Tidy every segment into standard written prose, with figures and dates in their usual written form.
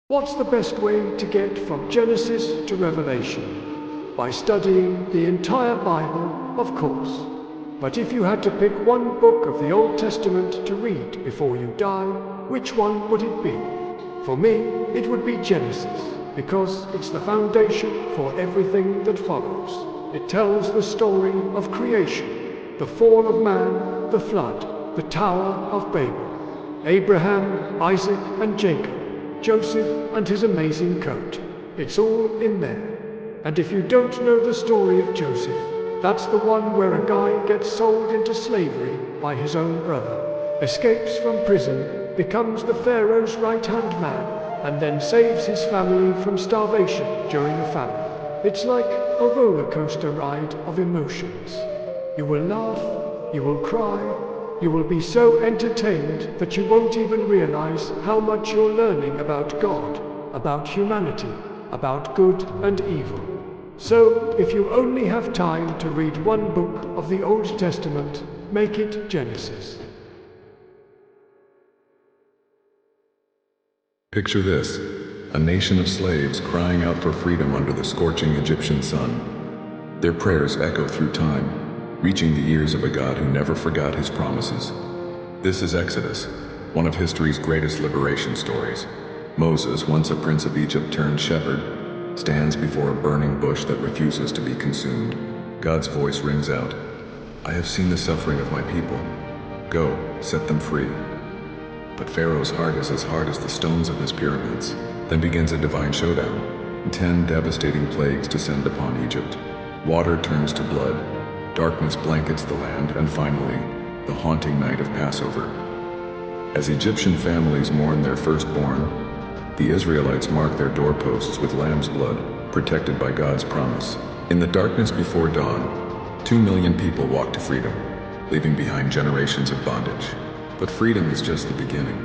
What's the best way to get from Genesis to Revelation? By studying the entire Bible, of course. But if you had to pick one book of the Old Testament to read before you die, which one would it be? For me, it would be Genesis, because it's the foundation for everything that follows. It tells the story of creation, the fall of man, the flood, the Tower of Babel, Abraham, Isaac, and Jacob, Joseph and his amazing coat. It's all in there. And if you don't know the story of Joseph, that's the one where a guy gets sold into slavery by his own brother, escapes from prison, becomes the Pharaoh's right-hand man, and then saves his family from starvation during a famine. It's like a roller coaster ride of emotions. You will laugh, you will cry, you will be so entertained that you won't even realize how much you're learning about God, about humanity, about good and evil. So, if you only have time to read one book of the Old Testament, make it Genesis. Picture this, a nation of slaves crying out for freedom under the scorching Egyptian sun. Their prayers echo through time, reaching the ears of a God who never forgot his promises. This is Exodus, one of history's greatest liberation stories. Moses, once a prince of Egypt turned shepherd, stands before a burning bush that refuses to be consumed. God's voice rings out, "I have seen the suffering of my people. Go, set them free." But Pharaoh's heart is as hard as the stones of his pyramids. Then begins a divine showdown. 10 devastating plagues descend upon Egypt. Water turns to blood. Darkness blankets the land, and finally, the haunting night of Passover. As Egyptian families mourn their firstborn, the Israelites mark their doorposts with lamb's blood, protected by God's promise. In the darkness before dawn, 2 million people walk to freedom, leaving behind generations of bondage. But freedom is just the beginning.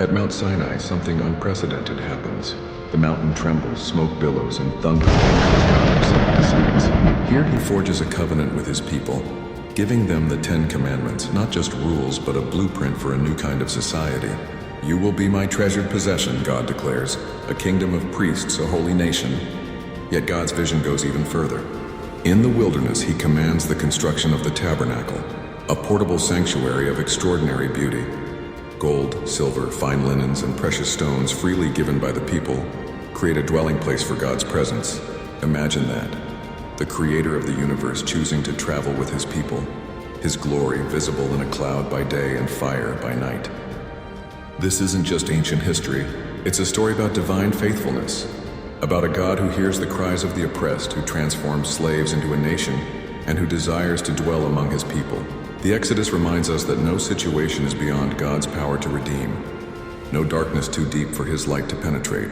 At Mount Sinai, something unprecedented happens. The mountain trembles, smoke billows, and thunder rolls as God himself descends. Here he forges a covenant with his people, giving them the 10 Commandments, not just rules, but a blueprint for a new kind of society. "You will be my treasured possession," God declares, "a kingdom of priests, a holy nation." Yet God's vision goes even further. In the wilderness, he commands the construction of the tabernacle, a portable sanctuary of extraordinary beauty. Gold, silver, fine linens, and precious stones freely given by the people create a dwelling place for God's presence. Imagine that. The creator of the universe choosing to travel with his people, his glory visible in a cloud by day and fire by night. This isn't just ancient history, it's a story about divine faithfulness, about a God who hears the cries of the oppressed, who transforms slaves into a nation, and who desires to dwell among his people. The Exodus reminds us that no situation is beyond God's power to redeem, no darkness too deep for his light to penetrate.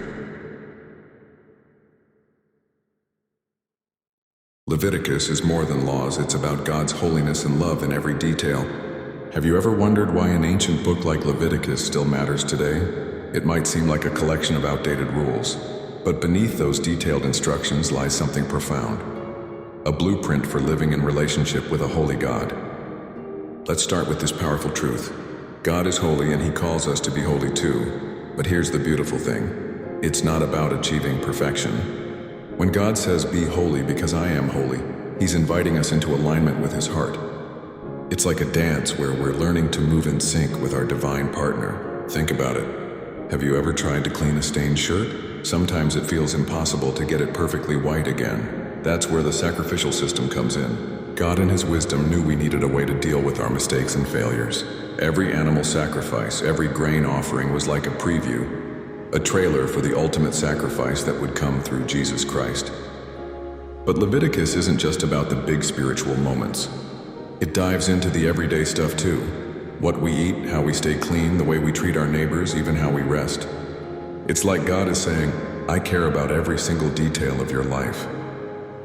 Leviticus is more than laws, it's about God's holiness and love in every detail. Have you ever wondered why an ancient book like Leviticus still matters today? It might seem like a collection of outdated rules, but beneath those detailed instructions lies something profound, a blueprint for living in relationship with a holy God. Let's start with this powerful truth. God is holy and he calls us to be holy too. But here's the beautiful thing. It's not about achieving perfection. When God says, "Be holy because I am holy," he's inviting us into alignment with his heart. It's like a dance where we're learning to move in sync with our divine partner. Think about it. Have you ever tried to clean a stained shirt? Sometimes it feels impossible to get it perfectly white again. That's where the sacrificial system comes in. God in his wisdom knew we needed a way to deal with our mistakes and failures. Every animal sacrifice, every grain offering was like a preview, a trailer for the ultimate sacrifice that would come through Jesus Christ. But Leviticus isn't just about the big spiritual moments. It dives into the everyday stuff too. What we eat, how we stay clean, the way we treat our neighbors, even how we rest. It's like God is saying, "I care about every single detail of your life."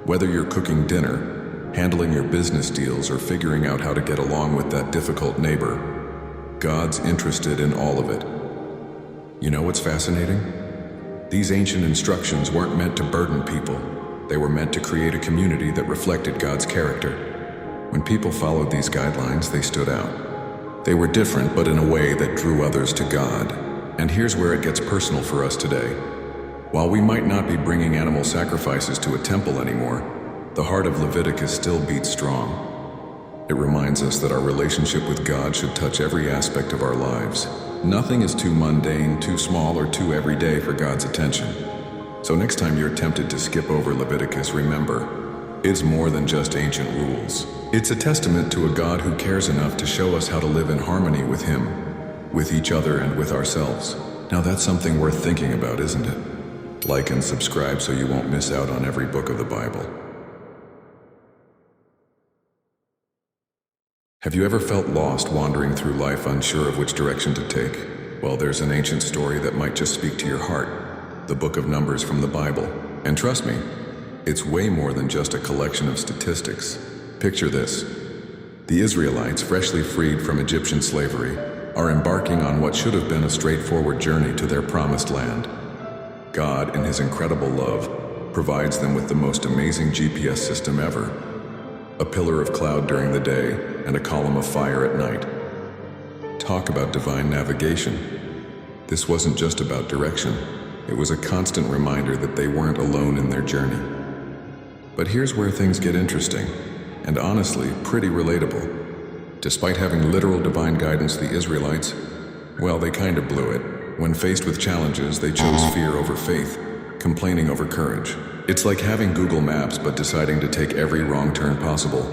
Whether you're cooking dinner, handling your business deals, or figuring out how to get along with that difficult neighbor, God's interested in all of it. You know what's fascinating? These ancient instructions weren't meant to burden people. They were meant to create a community that reflected God's character. When people followed these guidelines, they stood out. They were different, but in a way that drew others to God. And here's where it gets personal for us today. While we might not be bringing animal sacrifices to a temple anymore, the heart of Leviticus still beats strong. It reminds us that our relationship with God should touch every aspect of our lives. Nothing is too mundane, too small, or too everyday for God's attention. So next time you're tempted to skip over Leviticus, remember, it's more than just ancient rules. It's a testament to a God who cares enough to show us how to live in harmony with Him, with each other, and with ourselves. Now that's something worth thinking about, isn't it? Like and subscribe so you won't miss out on every book of the Bible. Have you ever felt lost wandering through life, unsure of which direction to take? Well, there's an ancient story that might just speak to your heart. The book of Numbers from the Bible. And trust me, it's way more than just a collection of statistics. Picture this. The Israelites, freshly freed from Egyptian slavery, are embarking on what should have been a straightforward journey to their promised land. God, in His incredible love, provides them with the most amazing GPS system ever. A pillar of cloud during the day and a column of fire at night. Talk about divine navigation. This wasn't just about direction. It was a constant reminder that they weren't alone in their journey. But here's where things get interesting, and honestly, pretty relatable. Despite having literal divine guidance, the Israelites, well, they kind of blew it. When faced with challenges, they chose fear over faith, complaining over courage. It's like having Google Maps but deciding to take every wrong turn possible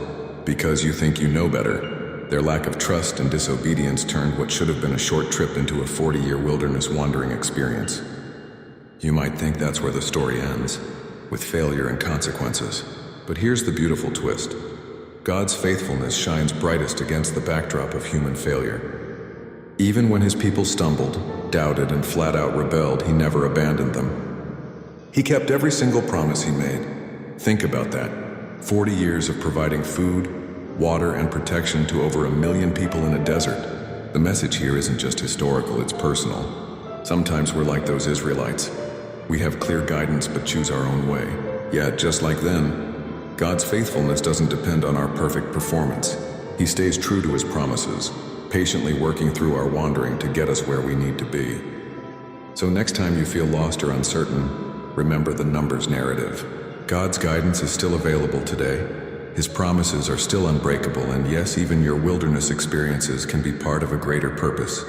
because you think you know better. Their lack of trust and disobedience turned what should have been a short trip into a 40-year wilderness wandering experience. You might think that's where the story ends, with failure and consequences. But here's the beautiful twist. God's faithfulness shines brightest against the backdrop of human failure. Even when His people stumbled, doubted, and flat out rebelled, He never abandoned them. He kept every single promise He made. Think about that. 40 years of providing food, water, and protection to over 1 million people in a desert. The message here isn't just historical, it's personal. Sometimes we're like those Israelites. We have clear guidance but choose our own way. Yet, just like them, God's faithfulness doesn't depend on our perfect performance. He stays true to His promises, patiently working through our wandering to get us where we need to be. So next time you feel lost or uncertain, remember the Numbers narrative. God's guidance is still available today. His promises are still unbreakable, and yes, even your wilderness experiences can be part of a greater purpose.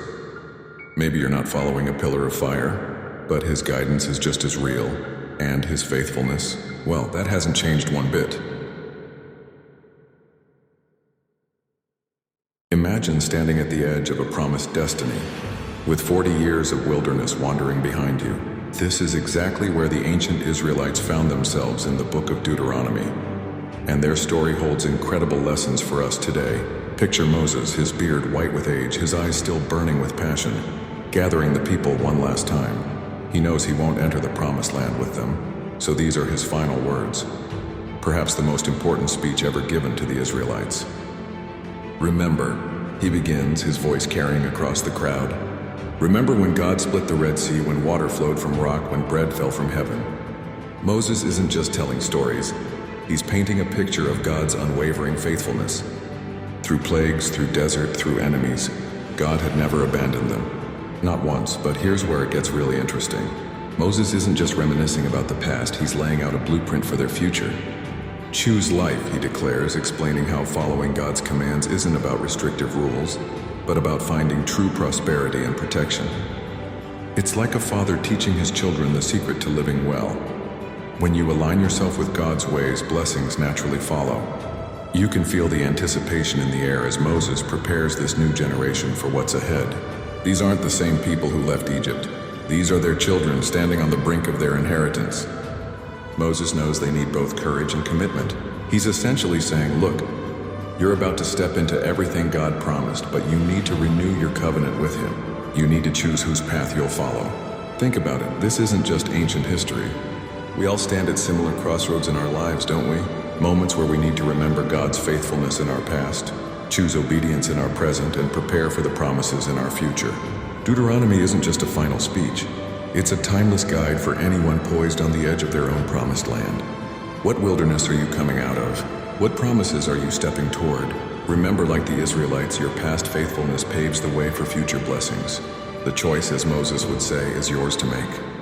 Maybe you're not following a pillar of fire, but His guidance is just as real, and His faithfulness, well, that hasn't changed one bit. Imagine standing at the edge of a promised destiny, with 40 years of wilderness wandering behind you. This is exactly where the ancient Israelites found themselves in the book of Deuteronomy. And their story holds incredible lessons for us today. Picture Moses, his beard white with age, his eyes still burning with passion, gathering the people one last time. He knows he won't enter the promised land with them, so these are his final words. Perhaps the most important speech ever given to the Israelites. Remember, he begins, his voice carrying across the crowd. Remember when God split the Red Sea, when water flowed from rock, when bread fell from heaven. Moses isn't just telling stories. He's painting a picture of God's unwavering faithfulness. Through plagues, through desert, through enemies, God had never abandoned them. Not once, but here's where it gets really interesting. Moses isn't just reminiscing about the past, he's laying out a blueprint for their future. Choose life, he declares, explaining how following God's commands isn't about restrictive rules, but about finding true prosperity and protection. It's like a father teaching his children the secret to living well. When you align yourself with God's ways, blessings naturally follow. You can feel the anticipation in the air as Moses prepares this new generation for what's ahead. These aren't the same people who left Egypt. These are their children standing on the brink of their inheritance. Moses knows they need both courage and commitment. He's essentially saying, look, you're about to step into everything God promised, but you need to renew your covenant with Him. You need to choose whose path you'll follow. Think about it, this isn't just ancient history. We all stand at similar crossroads in our lives, don't we? Moments where we need to remember God's faithfulness in our past, choose obedience in our present, and prepare for the promises in our future. Deuteronomy isn't just a final speech. It's a timeless guide for anyone poised on the edge of their own promised land. What wilderness are you coming out of? What promises are you stepping toward? Remember, like the Israelites, your past faithfulness paves the way for future blessings. The choice, as Moses would say, is yours to make.